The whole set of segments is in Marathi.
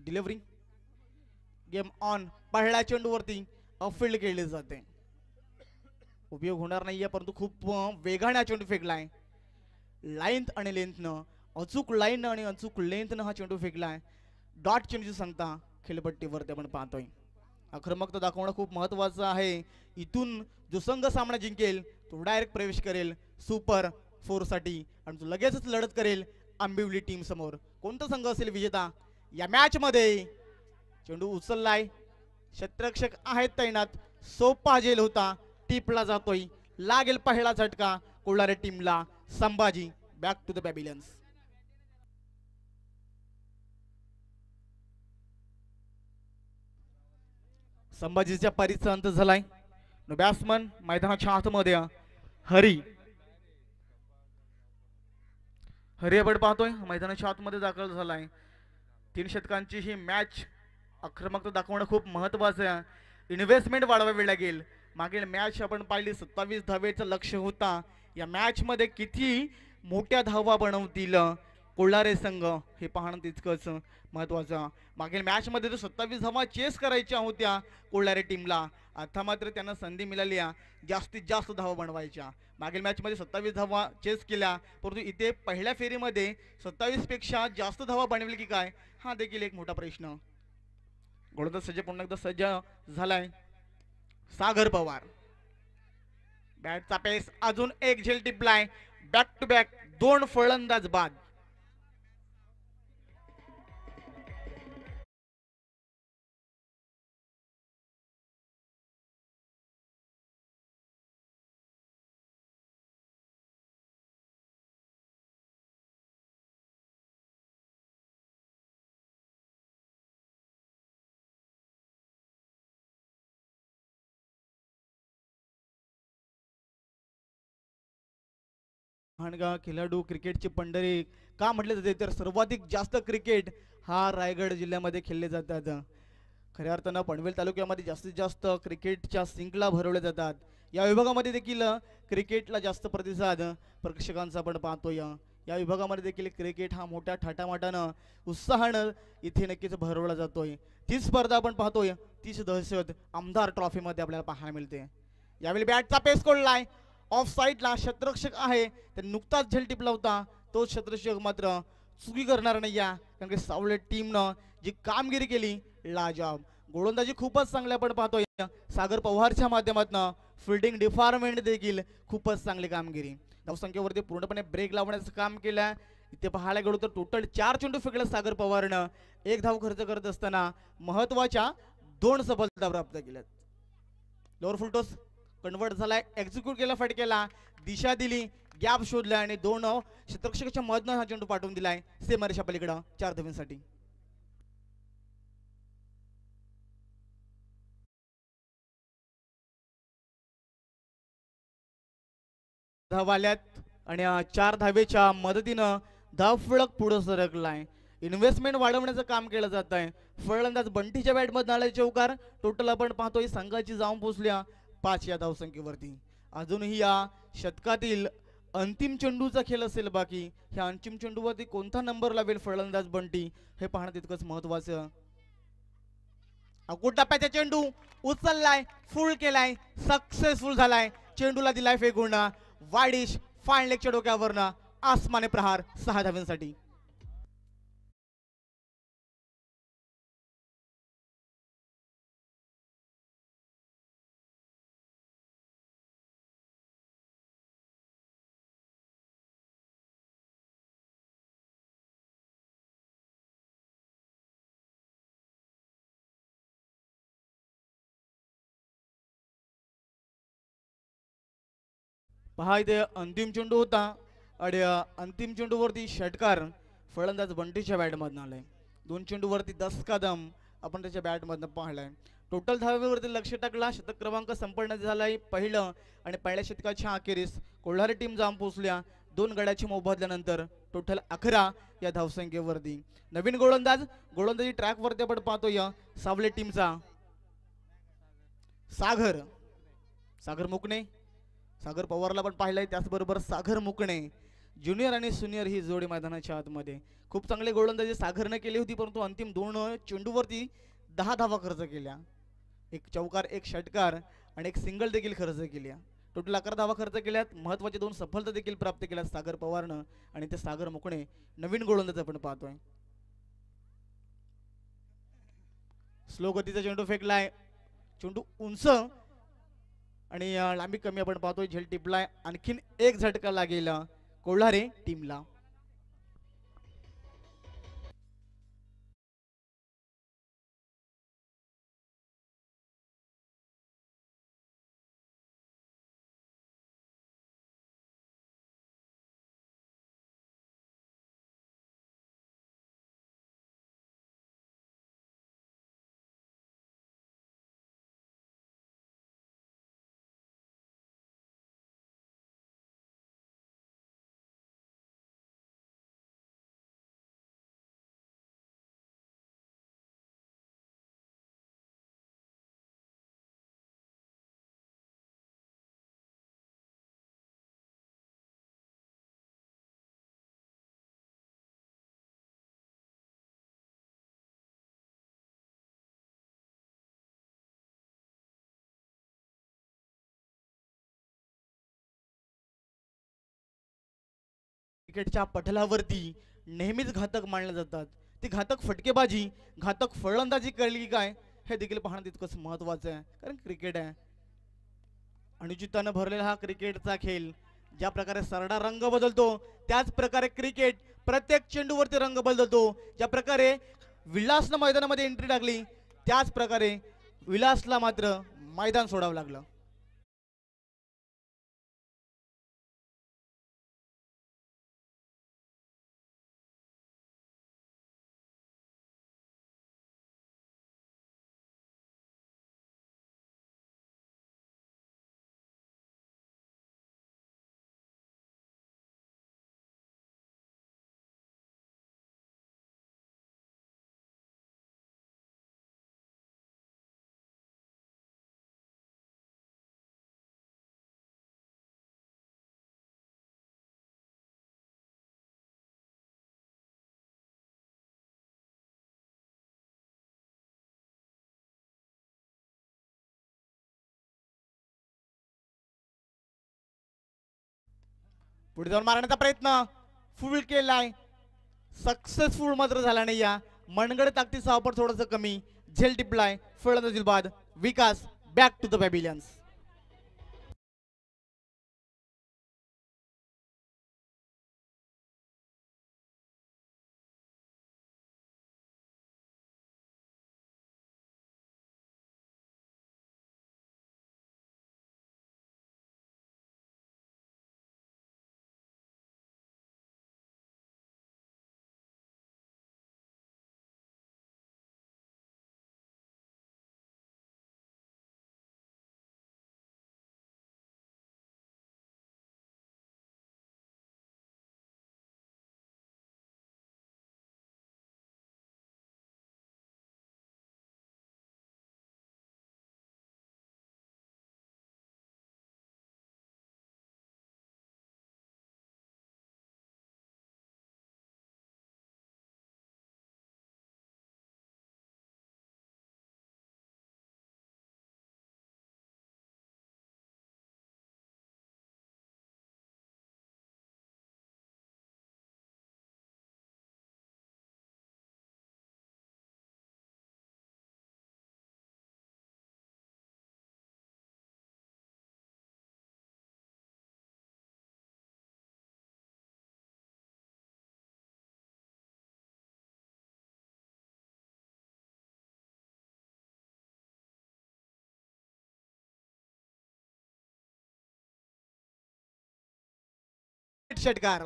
Delivery game on. पहिल्या चेंडूवरती फील्ड केली जाते. उपयोग होणार नाहीये परंतु खूप वेगाने चेंडू फेकलाय. लाईन्थ आणि लेंथनं अचूक लाईन आणि अचूक लेंथनं हा चेंडू फेकलाय. डॉट चेंडूची सांगता खेळपट्टीवरती आपण पाहतोय. आक्रमकता दाखवणं खूप महत्वाचं आहे. इथून जो संघ सामना जिंकेल तो डायरेक्ट प्रवेश करेल सुपर 4 साठी आणि तो लगेचच लढत करेल आंबिवली टीम समोर. कोणता संघ असेल विजेता या मॅच मध्ये? चेंडू उचललाय. क्षेत्ररक्षक आहेत तैनात. सोपा जेल होता. टिपला जातोय. लागेल पहिला झटका कोल्हारे टीमला. Sambhaji back to the pavilions. संभाजीच्या पारीचा अंत झालाय. बॅट्समन मैदानाच्या आतमध्ये हरी. हरी आपण पाहतोय मैदानाच्या आतमध्ये दाखल झालाय. 3 षटकांची ही मॅच. आक्रमकता दाखवणं खूप महत्वाचं आहे. इन्व्हेस्टमेंट वाढवावी लागेल. मागील मॅच आपण पाहिली 27 धावेचं लक्ष होता. या मॅच मध्ये किती मोठ्या धावा बनवतील कोल्हारे संघ हे पाहणं तितकंच महत्वाचं. मागील मॅच मध्ये 27 धावा चेस करायच्या होत्या कोल्हारे टीमला. आता मात्र त्यांना संधी मिळाली जास्तीत जास्त धावा बनवायच्या. मागील मॅच मध्ये 27 धावा चेस केल्या परंतु इथे पहिल्या फेरीमध्ये 27 पेक्षा जास्त धावा बनवली की काय हा देखील एक मोठा प्रश्न. गोलंदाज सज्ज पुन्हा एकदा सज्ज झालाय सागर पवार. बॅटचा पेस अजून एक झेल टिपलाय. बॅक टू बॅक 2 फलंदाज बाद. हाणगा खेळाडू क्रिकेटची पंढरी का म्हटले जाते तर सर्वाधिक जास्त क्रिकेट हा रायगड जिल्ह्यामध्ये खेळले जातात. खऱ्या अर्थानं पनवेल तालुक्यामध्ये जास्तीत जास्त क्रिकेटच्या सिंकला भरवले जातात. या विभागामध्ये देखील क्रिकेटला जास्त प्रतिसाद प्रेक्षकांचा आपण पाहतोय. या विभागामध्ये देखील क्रिकेट हा मोठ्या थाटामाटानं उत्साहानं इथे नक्कीच भरवला जातोय. ती स्पर्धा आपण पाहतोय. तीच दहशत आमदार ट्रॉफीमध्ये आपल्याला पाहायला मिळते. यावेळी बॅटचा पेस कोल्हाय. ऑफ साईडला क्षेत्ररक्षक आहे. त्याने नुकताच झेल टिपला होता. तो क्षेत्ररक्षक मात्र चुकी करणार नाही कारण की सावळे टीमनं जी कामगिरी केली लाजवाब. गोलंदाजी खूपच चांगली आपण पाहतोय. सागर पवारच्या माध्यमातून फिल्डिंग डिपार्टमेंट देखील खूपच चांगली कामगिरी. धावसंख्येवरती पूर्णपणे ब्रेक लावण्याचं काम केलं. इथे पाहायला गेलो तर टोटल 4 चेंडू फेकले सागर पवारनं. 1 धाव खर्च करत असताना महत्वाच्या 2 सफलता प्राप्त केल्यात. लोअर फुल टॉस कन्वर्ट झालाय. एक्झिक्यूट केला फटकेला. दिशा दिली. गॅप शोधला आणि 2 क्षेत्ररक्षकाच्या मधनं हा चेंडू पाठवून दिलाय सीमारेषा पलीकडं 4 धावांसाठी. धाव आल्यात आणि 4 धावेच्या मदतीनं धाव फलक पुढे सरकलाय. इन्व्हेस्टमेंट वाढवण्याचं काम केलं जात आहे. फलंदाज बंटीच्या बॅटमधून आले चौकार. टोटल आपण पाहतोय संघाची जाऊन पोहोचल्या 5 या धावसंख्येवरती. अजूनही या षटकातील अंतिम चेंडूचा खेळ असेल बाकी. ह्या अंतिम चेंडूवरती कोणता नंबर लावेल फलंदाज बंटी हे पाहणं तितकंच महत्वाचं. अकुट टप्प्याचा चेंडू उचललाय. फुल केलाय. सक्सेसफुल झालाय. चेंडूला दिलाय फेकून वाडिश फाळलेकच्या डोक्यावरनं आसमाने प्रहार 6 धावांसाठी. पहा इथे अंतिम चेंडू होता आणि अंतिम चेंडूवरती षटकार फलंदाज बंटीच्या बॅटमधून आलाय. 2 चेंडूवरती 10 कदम आपण त्याच्या बॅटमधनं पाहिलाय. टोटल धावेवरती लक्ष टाकला. शतक क्रमांक संपन्न झालाय पहिलं आणि पहिल्या शतकाच्या अखेरीस कोल्हारे टीम जाऊन पोहोचल्या 2 गड्याची मोबदल्यानंतर टोटल 11 या धावसंख्येवरती. नवीन गोलंदाजी ट्रॅकवरती आपण पाहतोय सावले टीमचा सागर मुकणे. सागर पवारला पण पाहिलंय. त्याचबरोबर सागर मुकणे ज्युनियर आणि सिनियर ही जोडी मैदानाच्या आतमध्ये. खूप चांगले गोलंदाजी सागरने केली होती, परंतु अंतिम 2 चेंडूवरती 10 धावा खर्च केल्या. एक चौकार, एक षटकार आणि एक सिंगल देखील खर्च केली. टोटल 11 धावा खर्च केल्यात. महत्त्वाचे 2 सफलता देखील प्राप्त केल्यात सागर पवारनं आणि ते सागर मुकणे नवीन गोलंदाज आपण पाहतोय. स्लो गतीचा चेंडू फेकलाय, चेंडू उंच आणि लांबी कमी आपण पाहतोय. झेल टिपलाय, आणखीन एक झटका लागेल कोल्हारे टीमला. क्रिकेटच्या पटलावरती नेहमीच घातक मानले जातात. ती घातक फटकेबाजी, घातक फलंदाजी कळली काय हे देखील पाहणं तितकंच महत्वाचं आहे, कारण क्रिकेट आहे. अनुचितानं भरलेला हा क्रिकेटचा खेळ. ज्या प्रकारे सरडा रंग बदलतो त्याच प्रकारे क्रिकेट प्रत्येक चेंडूवरती रंग बदलतो. ज्या प्रकारे विलासनं मैदानामध्ये एंट्री टाकली त्याच प्रकारे विलासला मात्र मैदान सोडावं लागलं. पुढे जाऊन मारण्याचा प्रयत्न फुल केलाय, सक्सेसफुल मात्र झाला नाही. या मनगड ताकदीचा वापर थोडासा कमी. झेल टिपलाय, फलंदाजी बाद. विकास बॅक टू द पॅव्हिलियन्स. षटकार.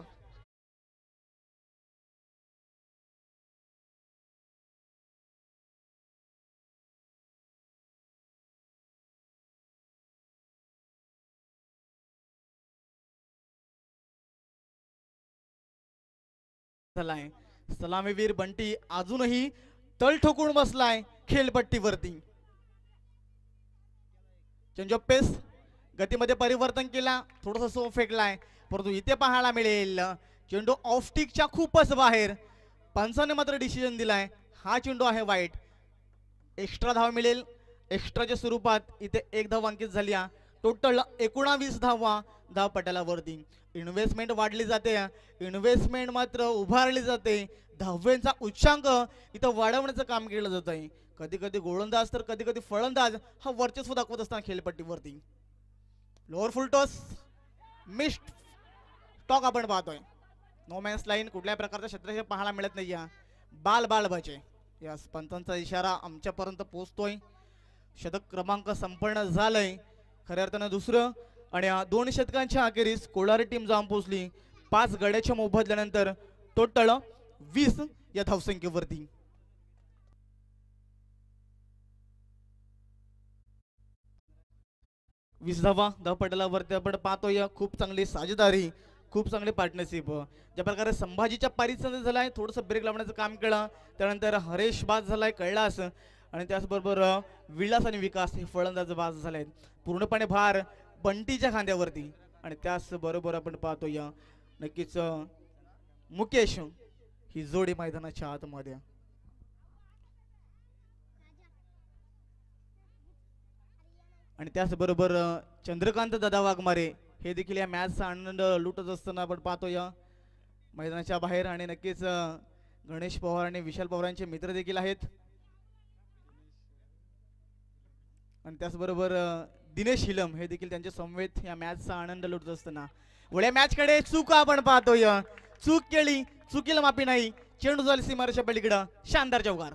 झालाय. सलामीवीर बंटी अजूनही तळ ठोकून बसलाय खेळपट्टीवरती. चेंज ऑफ पेस, गतीमध्ये परिवर्तन केला, थोडासा सो फेकलाय, परंतु इथे पाहायला मिळेल चेंडू ऑफस्टिकच्या खूपच बाहेर. पंचाने मात्र डिसिजन दिलाय, हा चेंडू आहे वाईट. एक्स्ट्रा धाव मिळेल. एक्स्ट्राच्या स्वरूपात इथे एक धाव अंकित झाली. टोटल 19 धावा धावपटालावरती. इन्व्हेस्टमेंट वाढली जाते, इन्व्हेस्टमेंट मात्र उभारली जाते. धाव्यांचा उच्चांक इथं वाढवण्याचं काम केलं जात आहे. कधी कधी गोलंदाज तर कधी कधी फलंदाज हा वर्चस्व दाखवत असताना खेळपट्टीवरती. लोअर फुल टॉस मिस्ड टॉक आपण पाहतोय. नो मॅन्स लाईन, कुठल्याही प्रकारचा क्षेत्रक्षेत्र पाहायला मिळत नाही. बाल बाल बचे या पंचांचा इशारा आमच्यापर्यंत पोहोचतोय. शतक क्रमांक संपन्न झालंय खऱ्या अर्थानं दुसरं. आणि 2 शतकांच्या अखेरीस कोलारी टीम जाऊन पोहोचली 5 गड्याच्या मोबदल्यानंतर टोटल 20 या धावसंख्येवरती. वीस धावा धावपटलावरती आपण पाहतोय. खूप चांगली साझेदारी, खूप चांगली पार्टनरशिप. ज्या प्रकारे संभाजीच्या पारीचं झालाय, थोडंसं ब्रेक लावण्याचं काम केलं. त्यानंतर हरेश बाद झालाय कैलास, आणि त्याचबरोबर विलास आणि विकास हे फलंदाज बाद झालेत. पूर्णपणे भार बंटीच्या खांद्यावरती. आणि त्याचबरोबर आपण पाहतोय नक्कीच मुकेश ही जोडी मैदानाच्या आतमध्ये. आणि त्याचबरोबर चंद्रकांत दादा वाघमारे हे देखील या मॅचचा आनंद लुटत असताना आपण पाहतोय मैदानाच्या बाहेर. आणि नक्कीच गणेश पवार आणि विशाल पवारांचे मित्र देखील आहेत. आणि त्याचबरोबर दिनेश हिलम हे देखील त्यांच्या समवेत या मॅचचा आनंद लुटत असताना. पुढे मॅच कडे चूक आपण पाहतोय. चूक केली, चुकीला माफी नाही. चेंडू झाली सीमारेषा पलीकडं. शानदार चौकार.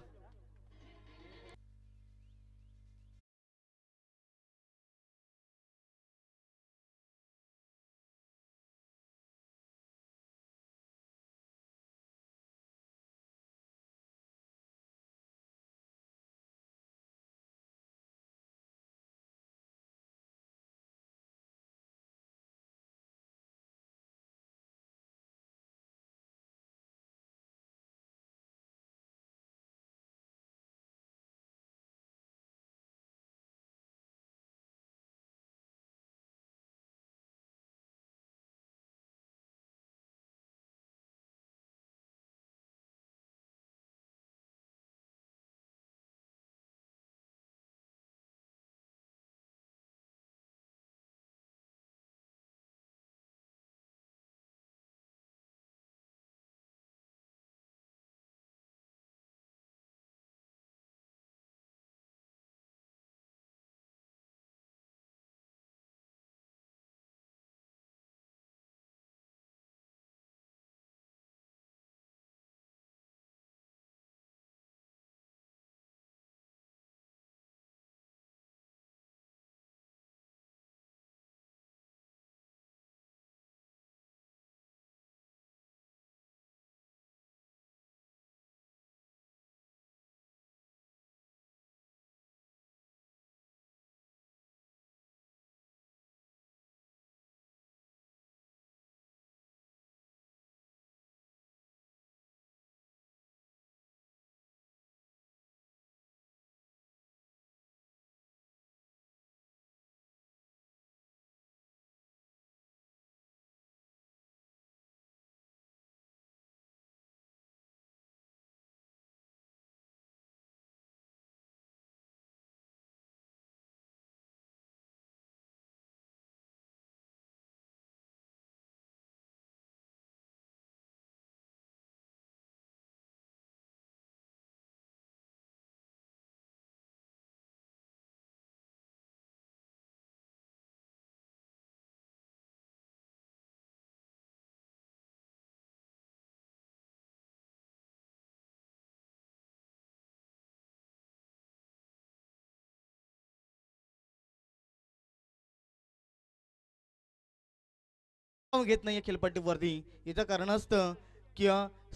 घेत नाहीये खेळपट्टीवरती. इथं कारण असतं की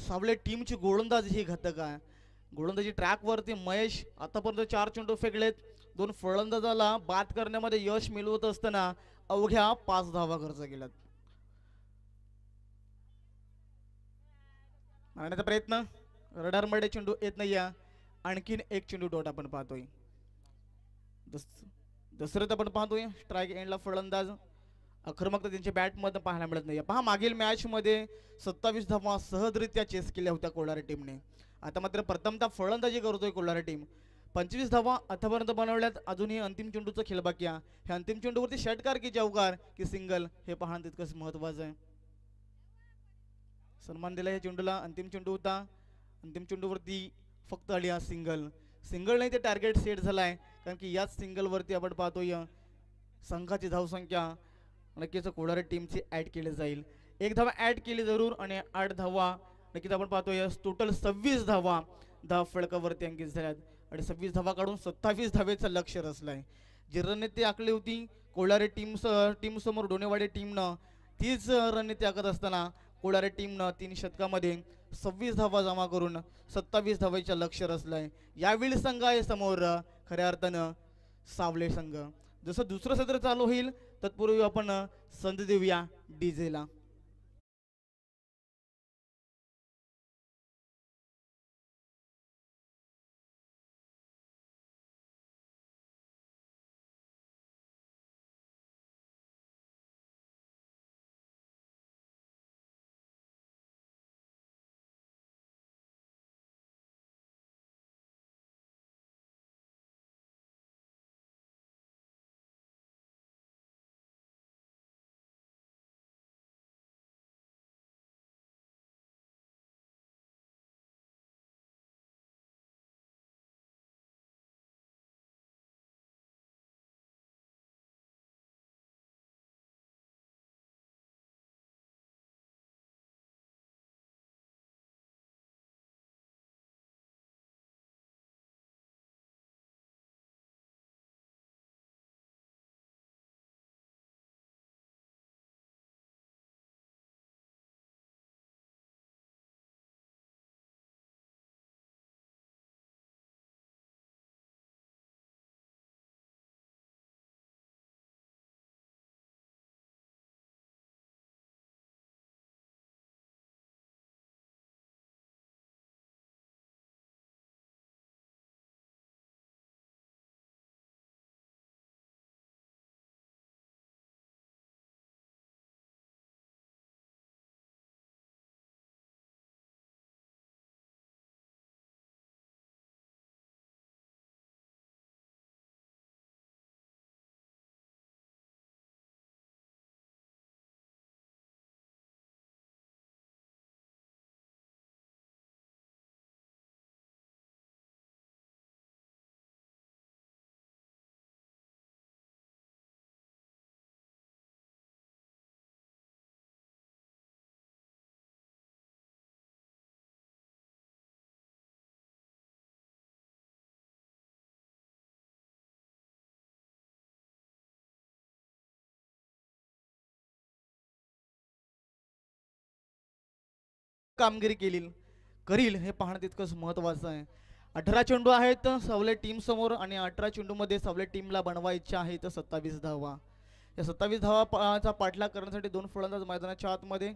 सावले टीमची गोलंदाजी ही घातक आहे. गोलंदाजी ट्रॅक वरती महेश आतापर्यंत 4 चेंडू फेकलेत. 2 फलंदाजाला बाद करण्यामध्ये यश मिळवत असताना अवघ्या 5 धावा खर्च केल्यात. मारण्याचा प्रयत्न, रडार मध्ये चेंडू येत नाहीये. आणखीन एक चेंडू डॉट आपण पाहतोय. दशरथ आपण पाहतोय स्ट्राइक एंडला फलंदाज आक्रमकता त्यांच्या बॅटमध्ये पाहायला मिळत नाही. पहा मागील मॅचमध्ये 27 धावा सहजरित्या चेस केल्या होत्या कोलारी टीमने. आता मात्र प्रथमतः फलंदाजी करतोय कोलारी टीम. 25 धावा आतापर्यंत बनवल्यात. अजूनही अंतिम चेंडूचा खेळ बाकी आहे. हे अंतिम चेंडूवरती षटकार की चौकार की सिंगल हे पाहणं तितकंच महत्वाचं आहे. सन्मान दिला या चेंडूला. अंतिम चेंडू होता. अंतिम चेंडूवरती फक्त आली हा सिंगल. सिंगल नाही ते टार्गेट सेट झालाय, कारण की याच सिंगलवरती आपण पाहतोय संघाची धावसंख्या नक्कीच कोलारी टीमची ॲड केली जाईल. एक धावा ॲड केली जरूर आणि 8 धावा नक्कीच आपण पाहतोय. टोटल 26 धावा फळकावरती अंकित झाल्यात आणि 26 धावा काढून 27 धावेचं लक्ष रचलंय. जी रणनीती आखली होती कोलारी टीम समोर डोनेवाडी टीमनं, तीच रणनीती आखत असताना कोलारी टीमनं 3 षटकामध्ये 26 धावा जमा करून 27 धावेचं लक्ष रचलंय. यावेळी संघ आहे समोर खऱ्या अर्थानं सावले संघ. जसं दुसरं सत्र चालू होईल तत्पूर्वी आपण संधी देऊया डीजेला. कामगिरी करील हे पाहणं तितकंच महत्वाचं आहे. 18 चेंडू आहेत सावले टीम समोर आणि 18 चेंडू मध्ये सावले टीमला बनवायच्या आहेत 27 धावा. या 27 धावाचा पाठलाग करण्यासाठी दोन फलंदाज मैदानाच्या आतमध्ये.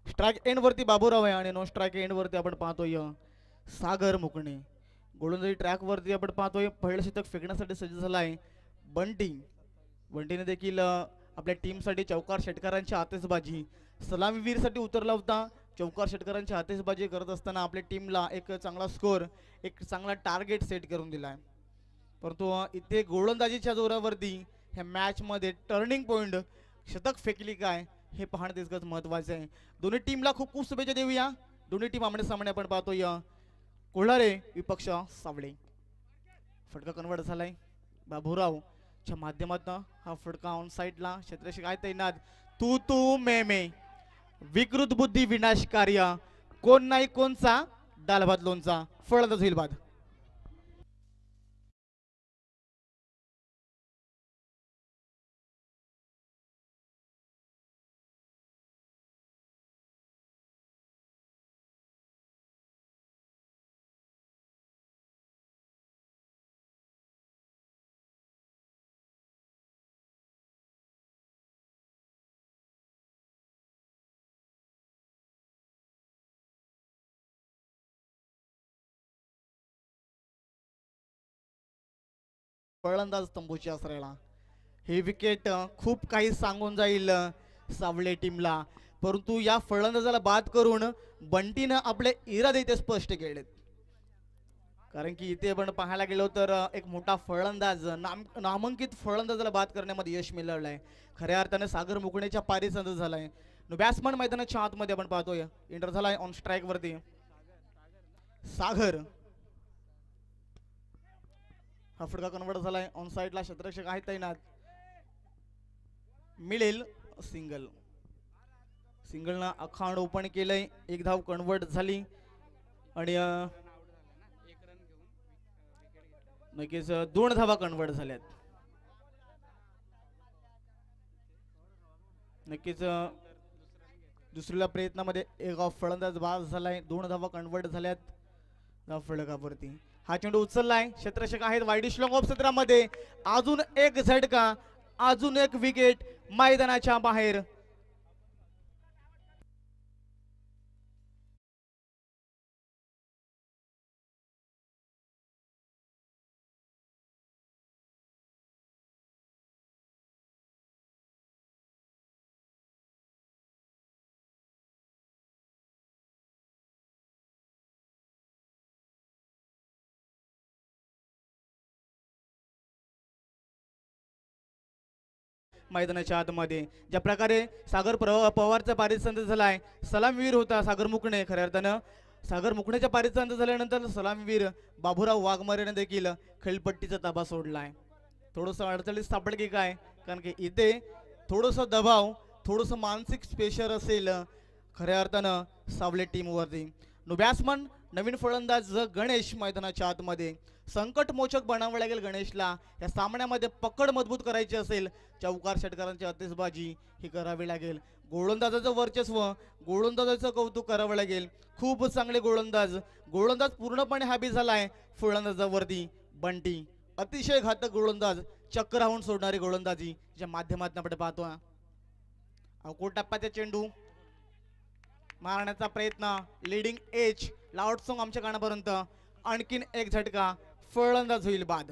स्ट्राइक एंड वरती बाबूराव आहे आणि नो स्ट्राइक एंड वरती आपण पाहतोय सागर मुकणे. गोलंदाजी ट्रॅक वरती आपण पाहतोय पहिलं शतक फेकण्यासाठी सज्ज झालाय बंटी. बंटीने देखील आपल्या टीमसाठी चौकार षटकारांची आतिषबाजी, सलामीवीरसाठी उतरला होता. चौकार षटकारांची आतिषबाजी करत असताना आपल्या टीमला एक चांगला स्कोर, एक चांगला टार्गेट सेट करून दिलाय. परंतु इथे गोलंदाजीच्या जोरावरती ह्या मॅचमध्ये टर्निंग पॉइंट शतक फेकली काय हे पाहणं तितकंच महत्वाचं आहे. दोन्ही टीमला खूप खूप शुभेच्छा देऊया. दोन्ही टीम आमने सामने आपण पाहतोय कोल्हारे विपक्ष सावळे. फटका कन्वर्ट झालाय बाबूराव च्या माध्यमातून. हा फटका ऑन साइडला क्षेत्रशी काय तैनात. तू मे विकृत बुद्धी विनाश कार्य कोण नाही कोणचा डालभात लोणचा फळतच होईल बाद. फलंदाज तंबूची आसरेला. ही विकेट खूप काही सांगून जाईल सावळे टीमला, परंतु या फलंदाजाला बाद करून बंटीनं आपले इरादे इथे स्पष्ट केलेत. कारण की इथे आपण पाहायला गेलो तर एक मोठा फलंदाज नामांकित फलंदाजाला बाद करण्यामध्ये यश मिळवलंय. खऱ्या अर्थाने सागर मुकणेच्या पारीसंद झालाय. बॅट्समन मैदानाच्या आतमध्ये आपण पाहतोय, इंटर झालाय ऑन स्ट्राईक वरती. सागर हा फटका कन्वर्ट झालाय. ऑन साईडला क्षेत्ररक्षक आहेत तैनात. मिळेल सिंगल. सिंगलनं अखांड ओपन केलंय. एक धाव कन्वर्ट झाली आणि नक्कीच 2 धावा कन्वर्ट झाल्यात. नक्कीच दुसऱ्या प्रयत्नामध्ये एक फलंदाज बाद झालाय. 2 धावा कन्वर्ट झाल्यात धाव फलकावरती. हा चेंडू उचललाय. क्षेत्ररक्षक आहेत वाईडिश लॉंग ऑफ क्षेत्रामध्ये. अजून एक झटका, अजून एक विकेट मैदानाच्या बाहेर. मैदानाच्या आतमध्ये ज्या प्रकारे सागर पवारचा पारिसंद झालाय, सलामीवीर होता सागर मुकणे. खऱ्या अर्थानं सागर मुकणेच्या पारिसंद झाल्यानंतर सलामीवीर बाबूराव वाघमारेने देखील खेळपट्टीचा ताबा सोडलाय. थोडस अडचणीत सापड की काय, कारण की इथे थोडस दबाव, थोडस मानसिक प्रेशर असेल खऱ्या अर्थानं सावले टीमवरती. बॅट्समन नवीन फलंदाज गणेश मैदानाच्या आतमध्ये. संकट मोचक बनावं लागेल गणेशला. या सामन्यामध्ये पकड मजबूत करायची असेल, चौकार षटकारांची आतिषबाजी ही करावी लागेल. गोलंदाजाचं वर्चस्व, गोलंदाजाचं कौतुक करावं लागेल. खूप चांगले गोलंदाज पूर्णपणे हाबी झालाय फलंदाजावरती. बंटी अतिशय घातक गोलंदाज, चक्कर राहून सोडणारी गोलंदाजी ज्या माध्यमातून आपण पाहतो. अवकोट टप्प्याचा चेंडू मारण्याचा प्रयत्न. लीडिंग एज लाऊड सॉंग आमच्या कानापर्यंत. आणखीन एक झटका, फलंदाज होईल बाद.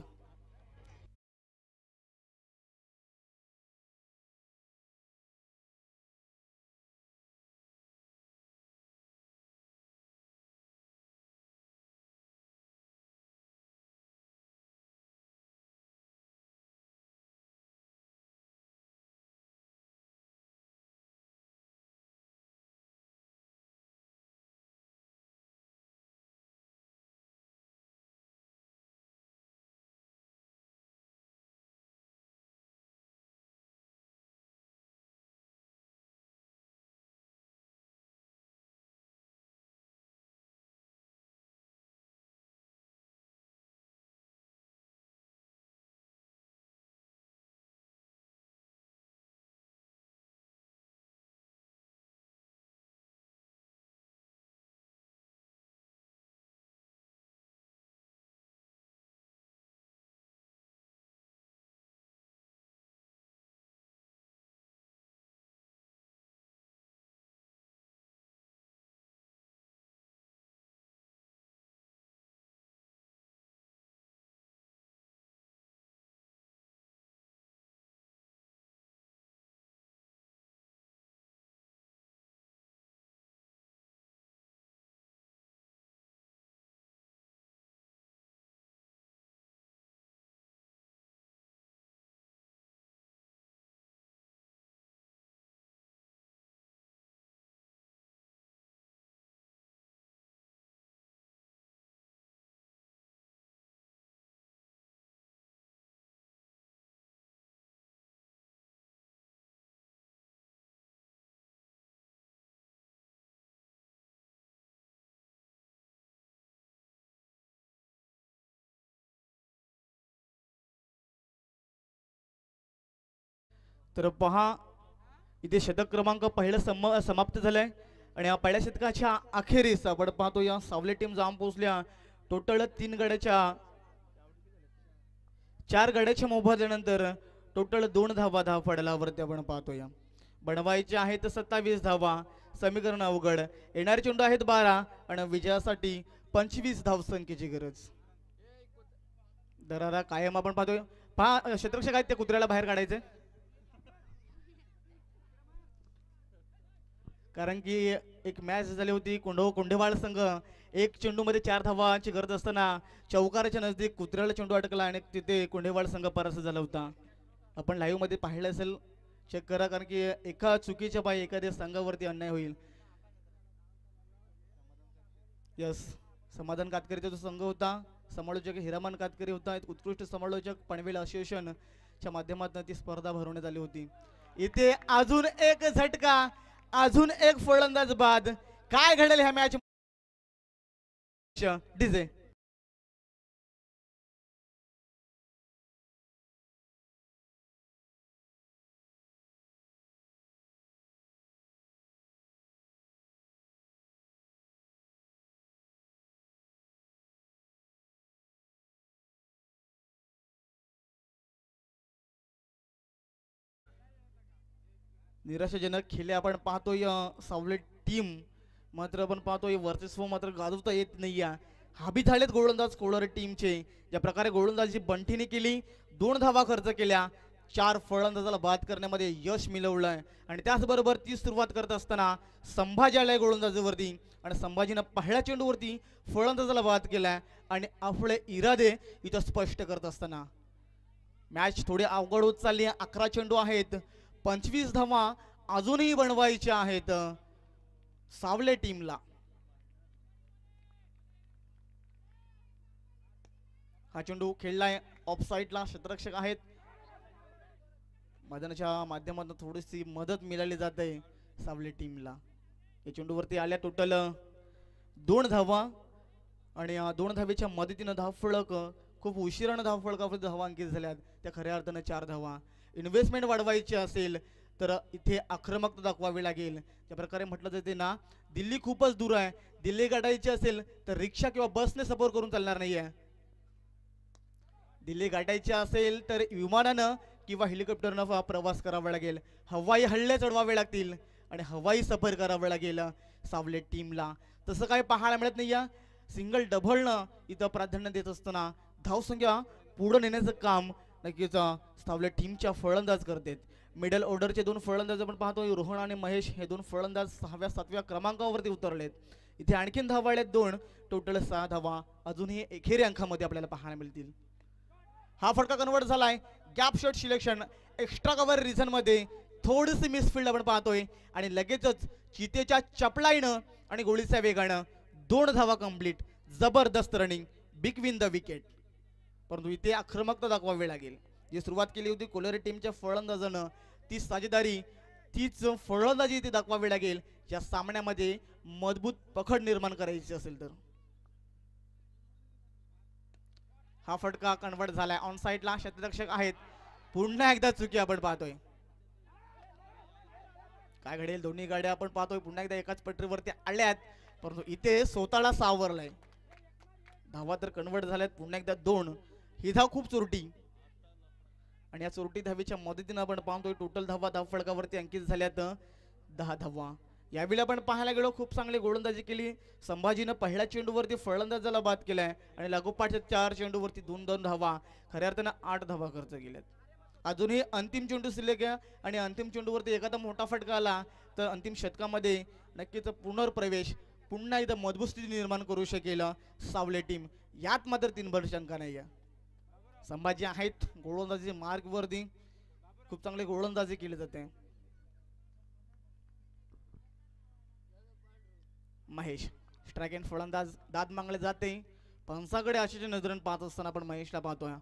तर पहा इथे शतक क्रमांक पहिलं समाप्त झालंय आणि या पहिल्या शतकाच्या अखेरीस आपण पाहतो या सावले टीम जाम पोहोचल्या. टोटल 4 गड्याच्या मोबदल्यानंतर टोटल 2 धावा धाव पडल्यावरती आपण पाहतोय. बनवायचे आहेत 27 धावा. समीकरण अवघड. येणारे चेंडू आहेत 12 आणि विजयासाठी 25 धावसंख्येची गरज. दरारा कायम आपण पाहतोय. पहा क्षेत्ररक्षक आहेत, ते कुत्र्याला बाहेर काढायचे, कारण की एक मॅच झाली होती कोंढेवाड संघ एक चेंडू मध्ये 4 धावांची गरज असताना चौकाराच्या नजदीक कुत्र्याला चेंडू अटकला आणि तिथे कोंढेवाड संघ परास्त झाला होता. आपण लाईव्ह मध्ये पाहिलं असेल, चेक करा, कारण की एका चुकीच्या पायी एखाद्या संघावरती अन्याय होईल. यस, समाधान कातकरीचा जो संघ होता, समालोचक हिरामन कातकरी होता, एक उत्कृष्ट समालोचक पनवेल असोसिएशनच्या माध्यमातून ती स्पर्धा भरवण्यात आली होती. इथे अजून एक झटका, अजून एक फलंदाज बाद. काय घडेल ह्या मॅच डीजे? निराशाजनक खेळले आपण पाहतोय सावले टीम, मात्र आपण पाहतोय वर्चस्व मात्र गाजवता येत नाही. हाबी झालेत गोलंदाज कोलार टीमचे. ज्या प्रकारे गोलंदाजी बंटीने केली, 2 धावा खर्च केल्या, 4 फलंदाजाला बाद करण्यामध्ये यश मिळवलंय. आणि त्याचबरोबर ती सुरुवात करत असताना संभाजी आलाय गोलंदाजीवरती आणि संभाजीनं पहिल्या चेंडूवरती फलंदाजाला बाद केलाय आणि आपले इरादे इथं स्पष्ट करत असताना मॅच थोडी अवघड होत चालली. 11 चेंडू आहेत, 25 धावा अजूनही बनवायच्या आहेत सावले टीमला. हा चेंडू खेळलाय ऑफ साइडला, क्षेत्ररक्षक आहेत, मैदानाच्या माध्यमातून थोडीशी मदत मिळाली जाते सावले टीमला. या चेंडूवरती आल्या टोटल 2 धावा आणि 2 धावेच्या मदतीनं धावफलक, खूप उशिरानं धावफलकावरती धावा अंकित झाल्यात, त्या खऱ्या अर्थानं 4 धावा. इन्व्हेस्टमेंट वाढवायची असेल तर इथे आक्रमकता दाखवावी लागेल. त्या प्रकारे म्हटलं जाते ना, दिल्ली खूपच दूर आहे, दिल्ली गाठायची असेल तर रिक्षा किंवा बसने सपोर्ट करून चालणार नाहीये. दिल्ली गाठायची असेल तर विमानानं किंवा हेलिकॉप्टरनं प्रवास करावा लागेल, हवाई हल्ले चढवावे लागतील आणि हवाई सफर करावं लागेल सावले टीमला. तसं काय पाहायला मिळत नाही. सिंगल डबलनं इथं प्राधान्य देत असताना धावसंख्या पुढे नेण्याचं काम नक्कीच सावले टीमच्या फलंदाज करतात. मिडल ऑर्डरचे 2 फलंदाज आपण पाहतोय, रोहन आणि महेश हे 2 फलंदाज 6व्या 7व्या क्रमांकावरती उतरलेत. इथे आणखीन धावा आल्यात 2, टोटल 6 धावा अजूनही एकेरी अंकामध्ये आपल्याला पाहायला मिळतील. हा फटका कन्वर्ट झालाय, gap shot selection, extra cover reason मध्ये थोडीशी मिसफिल्ड आपण पाहतोय आणि लगेचच चितेच्या चपलाईनं आणि गोळीच्या वेगानं 2 धावा कंप्लीट. जबरदस्त running, big win the wicket. परंतु इथे आक्रमकता दाखवावी लागेल. जी सुरुवात केली होती कोलारी टीमच्या फलंदाजानं, ती साजेदारी, तीच फलंदाजी इथे दाखवावी लागेल या सामन्यामध्ये मजबूत पकड निर्माण करायची असेल तर. हा फटका कन्वर्ट झालाय ऑन साइडला, क्षेत्ररक्षक आहेत, पुन्हा एकदा चुकी आपण पाहतोय. काय घडेल, दोन्ही गाड्या आपण पाहतोय पुन्हा एकदा एकाच पटरीवरती आल्यात, परंतु इथे स्वतःला सावरलाय. धावा तर कन्वर्ट झाल्यात पुन्हा एकदा 2. ही धाव खूप चोरटी आणि या चोरटी धावेच्या मदतीनं आपण पाहतोय टोटल धावा धावफलकावरती अंकित झाल्यात 10 धावा. यावेळी आपण पाहायला गेलो खूप चांगली गोलंदाजी केली. संभाजीनं पहिल्या चेंडूवरती फलंदाजाला बाद केलाय आणि लागोपाठच्या 4 चेंडूवरती 2-2 धावा, खऱ्या अर्थानं 8 धावा खर्च केल्यात. अजूनही अंतिम चेंडू शिल्लक आहे आणि अंतिम चेंडूवरती एखादा मोठा फटका आला तर अंतिम षटकामध्ये नक्कीच पुनर्प्रवेश, पुन्हा एकदा मजबूत स्थिती निर्माण करू शकेल सावले टीम. यात मात्र 3 शंका नाही आहे. संभाजी आहेत गोलंदाजी मार्गवरती, खूप चांगली गोलंदाजी केली जाते. महेश स्ट्राइक एंड फलंदाज, दाद मागले जाते. पंचाकडे अशाच्या नजरेने पाहत असताना आपण महेशला पाहतोय.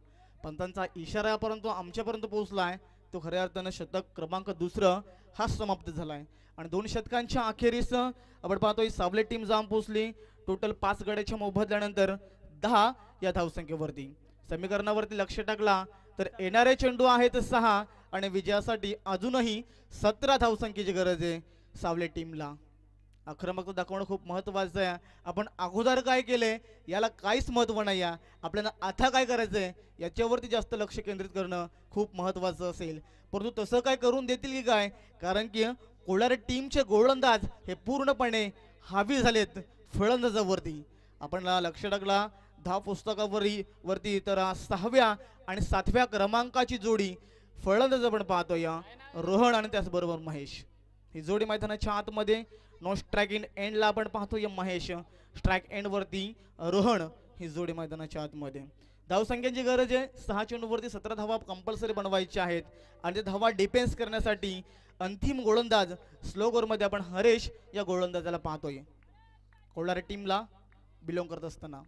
पंतांचा इशारा परंतु आमच्यापर्यंत पोहोचलाय, तो खऱ्या अर्थानं शतक क्रमांक 2 हा समाप्त झालाय आणि 2 शतकांच्या अखेरीस आपण पाहतोय सावले टीम जाऊन पोहोचली. टोटल 5 गड्याच्या मोबदल्यानंतर 10 या धावसंख्येवरती. समीकरणावरती लक्ष टाकला तर येणारे चेंडू आहेत 6 आणि विजयासाठी अजूनही 17 धावसंख्येची गरज आहे सावले टीमला. आक्रमकता दाखवणं खूप महत्त्वाचं आहे. आपण अगोदर काय केले याला काहीच महत्त्व नाही आहे, आपल्याला आता काय करायचंय याच्यावरती जास्त लक्ष केंद्रित करणं खूप महत्त्वाचं असेल. परंतु तसं काय करून देतील की काय, कारण की कोलार टीमचे गोलंदाज हे पूर्णपणे हावी झालेत फलंदाजावरती. आपण लक्ष टाकला धाव पुस्तकावरती तर 6व्या आणि 7व्या क्रमांकाची जोडी फलंदाज आपण पाहतोय रोहन आणि त्याचबरोबर महेश. ही जोडी मैदानाच्या आतमध्ये नो स्ट्राईक इन एंडला आपण पाहतोय महेश, स्ट्राईक एंड वरती रोहन. ही जोडी मैदानाच्या आतमध्ये. धावसंख्येची गरज आहे. 6 चेंडूवरती 17 धावा कंपल्सरी बनवायच्या आहेत आणि ते धावा डिफेन्स करण्यासाठी अंतिम गोलंदाज स्लो ओव्हरमध्ये आपण हरेश या गोलंदाजाला पाहतोय कोल्हारी टीमला बिलोंग करत असताना.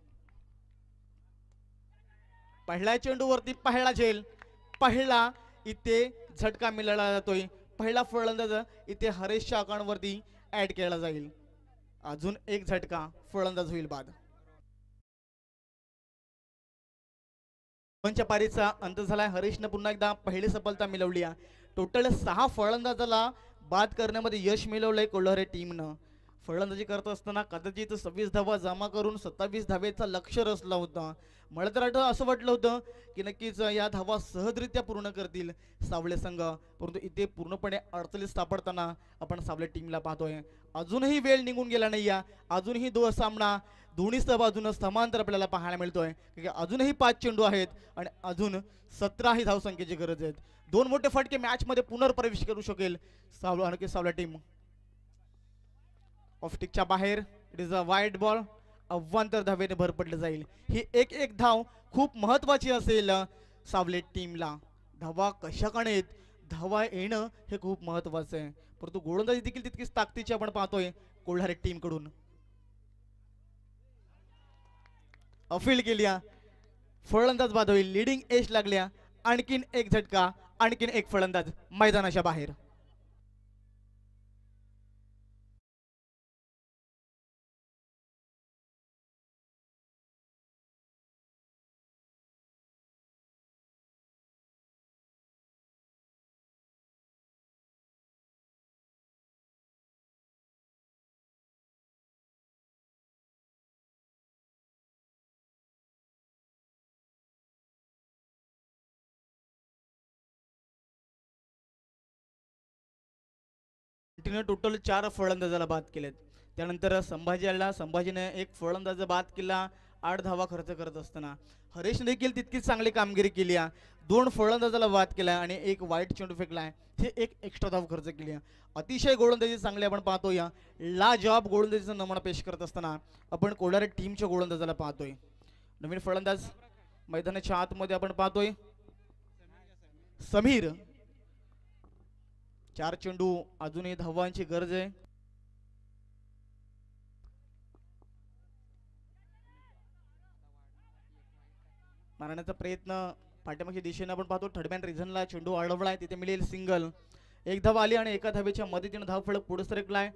पहिल्या चेंडूवरती पहिला झेल, पहिला इथे झटका मिळाला जातोय. पहिला फलंदाज इथे हरेशच्या अकाउंटवरती ऍड केला जाईल. अजून एक झटका फलंदाज होईल बाद. पंच पारीचा अंत झालाय. हरीशने पुन्हा एकदा पहिली सफलता मिळवली आहे. टोटल 6 फलंदाजाला बाद करण्यामध्ये यश मिळवलंय कोल्हारी टीमनं. फलंदाजी करत असताना कदाचित 26 धावा जमा करून 27 धावेचा लक्ष्य रचला होता. मला तर असं वाटलं होतं की नक्कीच या धावा सहजरित्या पूर्ण करतील सावळे संघ, परंतु इथे पूर्णपणे अडचणीत सापडताना आपण सावळे टीमला पाहतोय. अजूनही वेळ निघून गेला नाही. अजूनही सामना दोन्ही बाजूनं समांतर आपल्याला पाहायला मिळतोय. अजूनही 5 चेंडू आहेत आणि अजून 17 ही धावसंख्येची गरज आहे. 2 मोठे फटके मॅच मध्ये पुनर्प्रवेश करू शकेल सावळा टीम. ऑफस्टिकच्या बाहेर it is a wide ball. अव्वांतर धावेने भर पडले जाईल. ही एक धाव खूप महत्वाची असेल सावले टीमला. धावा कशाकडे आहेत, धावा येणं हे खूप महत्वाचं आहे. परंतु गोलंदाजी देखील तितकीच ताकदीची आपण पाहतोय कोल्हारी टीम कडून. अपील केल्या, फलंदाज बाद होईल. लिडिंग एज लागल्या. आणखीन एक झटका, आणखीन एक फलंदाज मैदानाच्या बाहेर. टोटल 4 फलंदाजाला बाद केलेत. त्यानंतर संभाजीने एक फलंदाज बाद केला 8 धावा खर्च करत असताना. हरेश देखील तितकीच चांगली कामगिरी केली. 2 फलंदाजाला बाद केला आणि एक वाईट चेंडू फेकला. हे एक एक्स्ट्रा धाव खर्च केली. अतिशय गोलंदाजी चांगली आपण पाहतोय. ला जॉब गोलंदाजीचा नमुना पेश करत असताना आपण कोल्हारी टीमच्या गोलंदाजाला पाहतोय. नवीन फलंदाज मैदानाच्या आतमध्ये आपण पाहतोय समीर. 4 चेंडू, अजूनही धावांची गरज आहे. मारण्याचा प्रयत्न पाठीमागच्या दिशेने आपण पाहतो. थर्डमॅन रिझनला चेंडू अडवलाय, तिथे मिळेल सिंगल. एक धाव आली आणि एका धावेच्या मदतीने धाव फलक पुढे सरकलाय.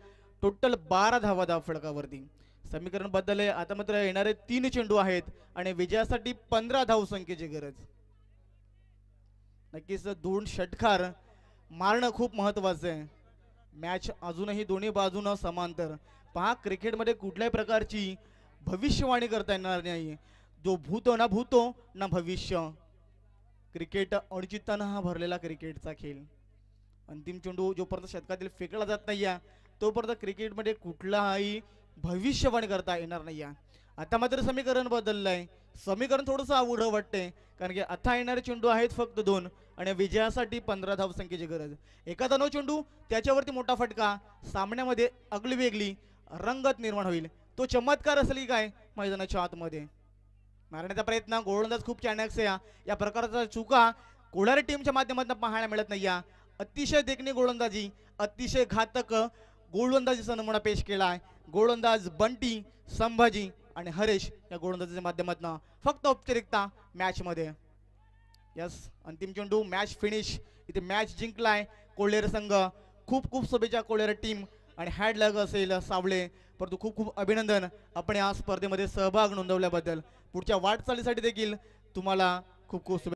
टोटल 12 धावा धाव फलकावरती. समीकरण बदलले. आता मात्र येणारे 3 चेंडू आहेत आणि विजयासाठी 15 धावसंख्येची गरज. नक्कीच 2 षटकार मारणं खूप महत्वाचं आहे. मॅच अजूनही दोन्ही बाजूनं समांतर. पहा, क्रिकेटमध्ये कुठल्याही प्रकारची भविष्यवाणी करता येणार नाही. जो भूतो ना भूतो ना भविष्य. क्रिकेट अनिश्चिततानं हा भरलेला क्रिकेटचा खेळ. अंतिम चेंडू जोपर्यंत शतकातील फेकला जात नाही तोपर्यंत क्रिकेटमध्ये कुठलाही भविष्यवाणी करता येणार नाही. आता मात्र समीकरण बदललंय. समीकरण थोडंसं अवघड वाटतंय, कारण की आता येणारे चेंडू आहेत फक्त 2 आणि विजयासाठी 15 धावसंख्येची गरज. एखादा 9 चेंडू, त्याच्यावरती मोठा फटका. सामन्यामध्ये अगली वेगळी रंगत निर्माण होईल. तो चमत्कार असेल की काय मैदानाच्या आतमध्ये. मारण्याचा प्रयत्न, गोलंदाज खूप चाणक्य आहे. या प्रकारचा चुका कोल्हारी टीमच्या माध्यमातून पाहायला मिळत नाही. अतिशय देखणी गोलंदाजी, अतिशय घातक गोलंदाजीचा नमुना पेश केला आहे. गोलंदाज बंटी, संभाजी आणि हरेश या गोलंदाजीच्या माध्यमातून फक्त औपचारिकता मॅच मध्ये. यस, अंतिम चेंडू, मॅच फिनिश. इथे मॅच जिंकलाय कोल्हेर संघ. खूप खूप शुभेच्छा कोल्हेर टीम आणि हॅड लग असेल सावळे. परंतु खूप खूप अभिनंदन आपण या स्पर्धेमध्ये सहभाग नोंदवल्याबद्दल. पुढच्या वाटचालीसाठी देखील तुम्हाला खूप खूप शुभेच्छा.